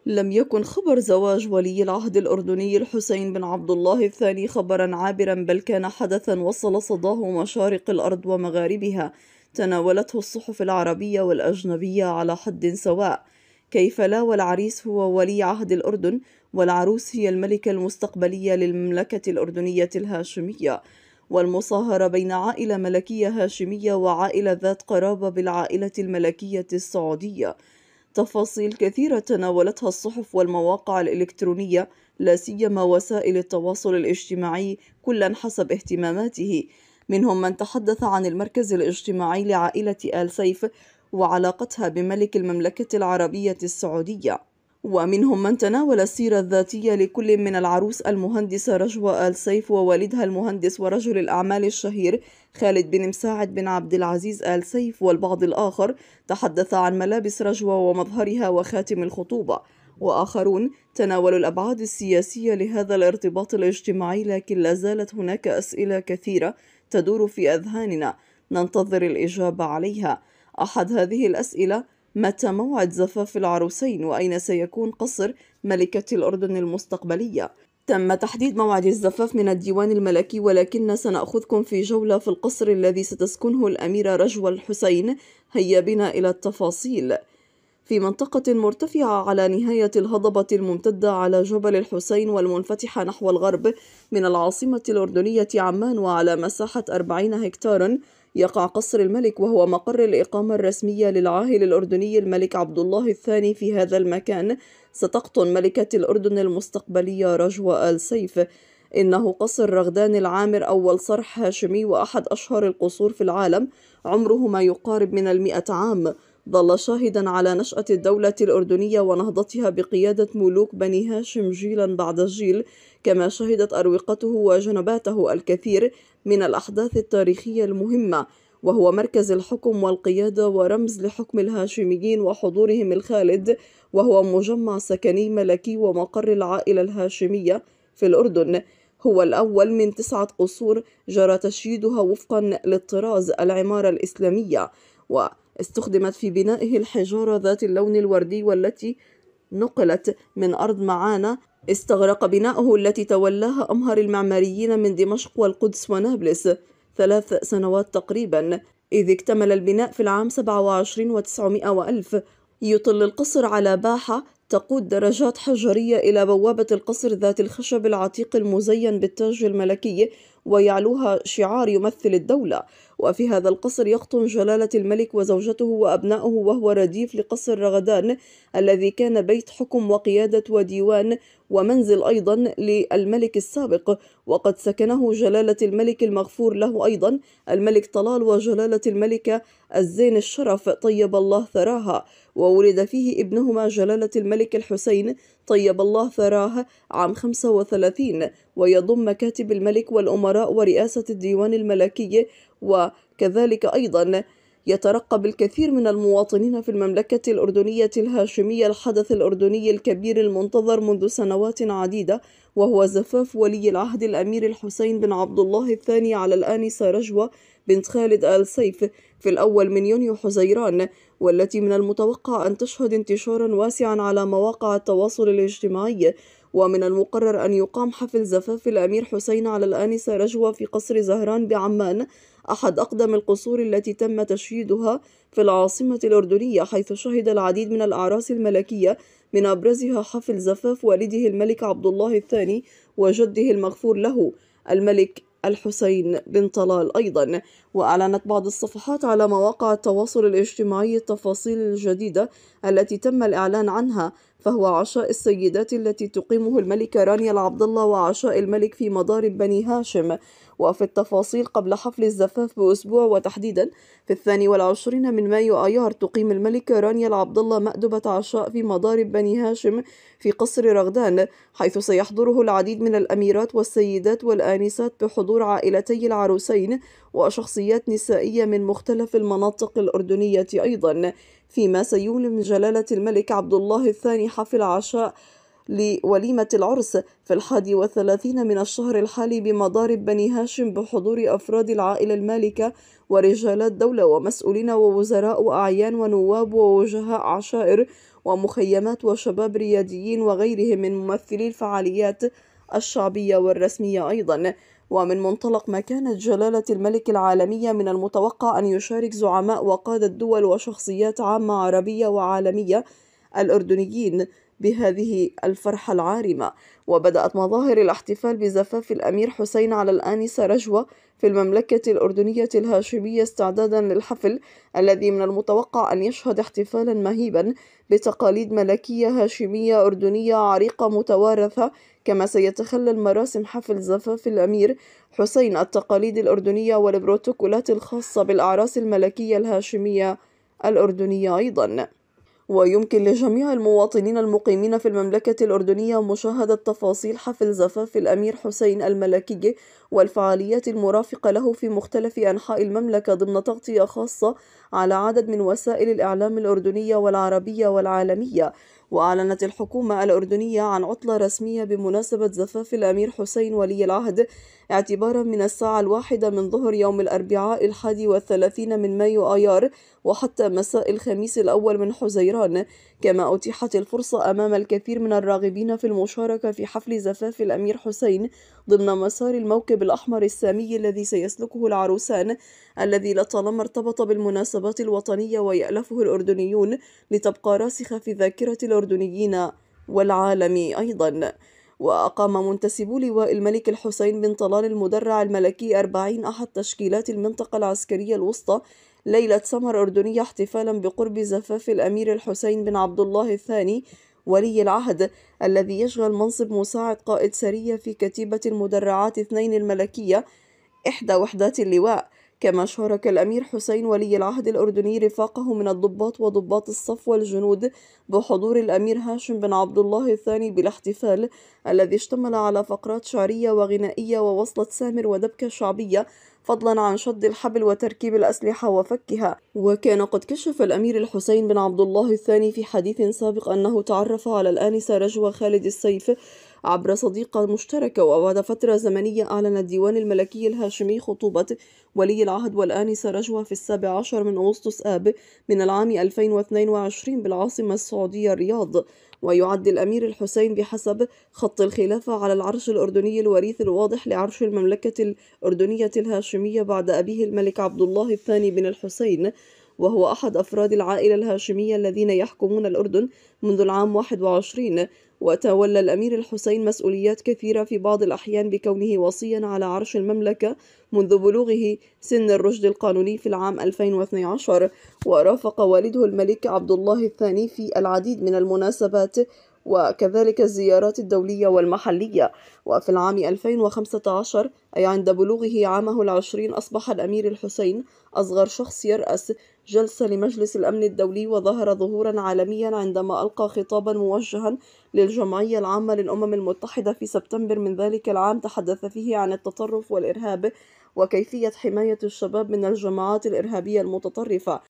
لم يكن خبر زواج ولي العهد الأردني الحسين بن عبد الله الثاني خبرا عابرا، بل كان حدثا وصل صداه مشارق الأرض ومغاربها، تناولته الصحف العربية والأجنبية على حد سواء. كيف لا، والعريس هو ولي عهد الأردن، والعروس هي الملكة المستقبلية للمملكة الأردنية الهاشمية. والمصاهرة بين عائلة ملكية هاشمية وعائلة ذات قرابة بالعائلة الملكية السعودية. تفاصيل كثيرة تناولتها الصحف والمواقع الإلكترونية، لا سيما وسائل التواصل الاجتماعي، كلا حسب اهتماماته. منهم من تحدث عن المركز الاجتماعي لعائلة آل سيف وعلاقتها بملك المملكة العربية السعودية، ومنهم من تناول السيرة الذاتية لكل من العروس المهندسة رجوى آل سيف ووالدها المهندس ورجل الأعمال الشهير خالد بن مساعد بن عبد العزيز آل سيف. والبعض الآخر تحدث عن ملابس رجوى ومظهرها وخاتم الخطوبة. وآخرون تناولوا الأبعاد السياسية لهذا الارتباط الاجتماعي، لكن لا زالت هناك أسئلة كثيرة تدور في أذهاننا ننتظر الإجابة عليها. أحد هذه الأسئلة: متى موعد زفاف العروسين؟ وأين سيكون قصر ملكة الأردن المستقبلية؟ تم تحديد موعد الزفاف من الديوان الملكي، ولكن سنأخذكم في جولة في القصر الذي ستسكنه الأميرة رجوى الحسين. هيا بنا إلى التفاصيل. في منطقة مرتفعة على نهاية الهضبة الممتدة على جبل الحسين والمنفتحة نحو الغرب من العاصمة الأردنية عمان، وعلى مساحة 40 هكتارا، يقع قصر الملك، وهو مقر الإقامة الرسمية للعاهل الأردني الملك عبد الله الثاني. في هذا المكان ستقطن ملكة الأردن المستقبلية رجوى آل سيف. إنه قصر رغدان العامر، أول صرح هاشمي وأحد أشهر القصور في العالم، عمره ما يقارب من 100 عام. ظل شاهدا على نشأة الدولة الأردنية ونهضتها بقيادة ملوك بني هاشم جيلا بعد جيل، كما شهدت أروقته وجنباته الكثير من الأحداث التاريخية المهمة، وهو مركز الحكم والقيادة ورمز لحكم الهاشميين وحضورهم الخالد، وهو مجمع سكني ملكي ومقر العائلة الهاشمية في الأردن. هو الأول من 9 قصور جرى تشييدها وفقا للطراز العمارة الإسلامية، واستخدمت في بنائه الحجارة ذات اللون الوردي والتي نقلت من أرض معانة. استغرق بناؤه التي تولاها أمهر المعماريين من دمشق والقدس ونابلس 3 سنوات تقريبا، إذ اكتمل البناء في العام 27 و900 وألف. يطل القصر على باحة تقود درجات حجرية إلى بوابة القصر ذات الخشب العتيق المزين بالتاج الملكي، ويعلوها شعار يمثل الدولة. وفي هذا القصر يقطن جلالة الملك وزوجته وأبناؤه، وهو رديف لقصر رغدان الذي كان بيت حكم وقيادة وديوان ومنزل أيضا للملك السابق، وقد سكنه جلالة الملك المغفور له أيضا الملك طلال وجلالة الملكة الزين الشرف طيب الله ثراها، وولد فيه ابنهما جلالة الملك الحسين طيب الله ثراه عام 35. ويضم مكاتب الملك والأمراء ورئاسة الديوان الملكي. وكذلك أيضا يترقب الكثير من المواطنين في المملكة الأردنية الهاشمية الحدث الأردني الكبير المنتظر منذ سنوات عديدة، وهو زفاف ولي العهد الأمير الحسين بن عبد الله الثاني على الآنسة رجوى بنت خالد آل سيف في الأول من يونيو حزيران، والتي من المتوقع أن تشهد انتشارا واسعا على مواقع التواصل الاجتماعي. ومن المقرر أن يقام حفل زفاف الأمير حسين على الآنسة رجوى في قصر زهران بعمان، أحد أقدم القصور التي تم تشييدها في العاصمة الأردنية، حيث شهد العديد من الأعراس الملكية، من أبرزها حفل زفاف والده الملك عبد الله الثاني وجده المغفور له الملك الحسين بن طلال أيضا. وأعلنت بعض الصفحات على مواقع التواصل الاجتماعي التفاصيل الجديدة التي تم الإعلان عنها، فهو عشاء السيدات التي تقيمه الملكة رانيا العبد الله وعشاء الملك في مضارب بني هاشم. وفي التفاصيل، قبل حفل الزفاف بأسبوع، وتحديدا في 22 من مايو آيار، تقيم الملكة رانيا العبد الله مأدبة عشاء في مضارب بني هاشم في قصر رغدان، حيث سيحضره العديد من الأميرات والسيدات والآنسات بحضور عائلتي العروسين وشخصيات نسائية من مختلف المناطق الأردنية أيضا. فيما سيولم جلالة الملك عبد الله الثاني حفل عشاء لوليمة العرس في 31 من الشهر الحالي بمضارب بني هاشم بحضور أفراد العائلة المالكة ورجالات دولة ومسؤولين ووزراء وأعيان ونواب ووجهاء عشائر ومخيمات وشباب رياديين وغيرهم من ممثلي الفعاليات الشعبية والرسمية أيضا. ومن منطلق مكانة جلالة الملك العالمية، من المتوقع أن يشارك زعماء وقادة دول وشخصيات عامة عربية وعالمية الأردنيين بهذه الفرحة العارمة. وبدأت مظاهر الاحتفال بزفاف الأمير حسين على الآنسة رجوة في المملكة الأردنية الهاشمية استعدادا للحفل الذي من المتوقع أن يشهد احتفالا مهيبا بتقاليد ملكية هاشمية أردنية عريقة متوارثة. كما سيتخلل مراسم حفل زفاف الأمير حسين التقاليد الأردنية والبروتوكولات الخاصة بالأعراس الملكية الهاشمية الأردنية أيضا. ويمكن لجميع المواطنين المقيمين في المملكة الأردنية مشاهدة تفاصيل حفل زفاف الأمير حسين الملكي والفعاليات المرافقة له في مختلف أنحاء المملكة ضمن تغطية خاصة على عدد من وسائل الإعلام الأردنية والعربية والعالمية. وأعلنت الحكومة الأردنية عن عطلة رسمية بمناسبة زفاف الأمير حسين ولي العهد اعتبارا من الساعة 1 من ظهر يوم الأربعاء 31 من مايو آيار وحتى مساء الخميس الأول من حزيران. كما أتيحت الفرصة أمام الكثير من الراغبين في المشاركة في حفل زفاف الأمير حسين ضمن مسار الموكب الأحمر السامي الذي سيسلكه العروسان، الذي لطالما ارتبط بالمناسبات الوطنية ويألفه الأردنيون لتبقى راسخة في ذاكرة الأردنيين والعالم أيضا. وأقام منتسبو لواء الملك الحسين بن طلال المدرع الملكي 40 أحد تشكيلات المنطقة العسكرية الوسطى ليلة سمر أردنية احتفالا بقرب زفاف الأمير الحسين بن عبد الله الثاني ولي العهد، الذي يشغل منصب مساعد قائد سرية في كتيبة المدرعات 2 الملكية إحدى وحدات اللواء. كما شارك الأمير حسين ولي العهد الأردني رفاقه من الضباط وضباط الصف والجنود بحضور الأمير هاشم بن عبد الله الثاني بالاحتفال، الذي اشتمل على فقرات شعرية وغنائية ووصلة سامر ودبكة شعبية، فضلا عن شد الحبل وتركيب الأسلحة وفكها. وكان قد كشف الأمير الحسين بن عبد الله الثاني في حديث سابق أنه تعرف على الآنسة رجوة خالد السيف عبر صديقة مشتركة. وبعد فترة زمنية أعلن الديوان الملكي الهاشمي خطوبة ولي العهد والآنسة رجوة في 17 من أغسطس آب من العام 2022 بالعاصمة السعودية الرياض. ويعد الأمير الحسين بحسب خط الخلافة على العرش الأردني الوريث الواضح لعرش المملكة الأردنية الهاشمية بعد أبيه الملك عبد الله الثاني بن الحسين، وهو أحد أفراد العائلة الهاشمية الذين يحكمون الأردن منذ العام 21. وتولى الأمير الحسين مسؤوليات كثيرة في بعض الأحيان بكونه وصيا على عرش المملكة منذ بلوغه سن الرشد القانوني في العام 2012. ورافق والده الملك عبد الله الثاني في العديد من المناسبات وكذلك الزيارات الدولية والمحلية. وفي العام 2015 أي عند بلوغه عامه 20 أصبح الأمير الحسين أصغر شخص يرأس جلسة لمجلس الأمن الدولي، وظهر ظهورا عالميا عندما ألقى خطابا موجها للجمعية العامة للأمم المتحدة في سبتمبر من ذلك العام، تحدث فيه عن التطرف والإرهاب وكيفية حماية الشباب من الجماعات الإرهابية المتطرفة.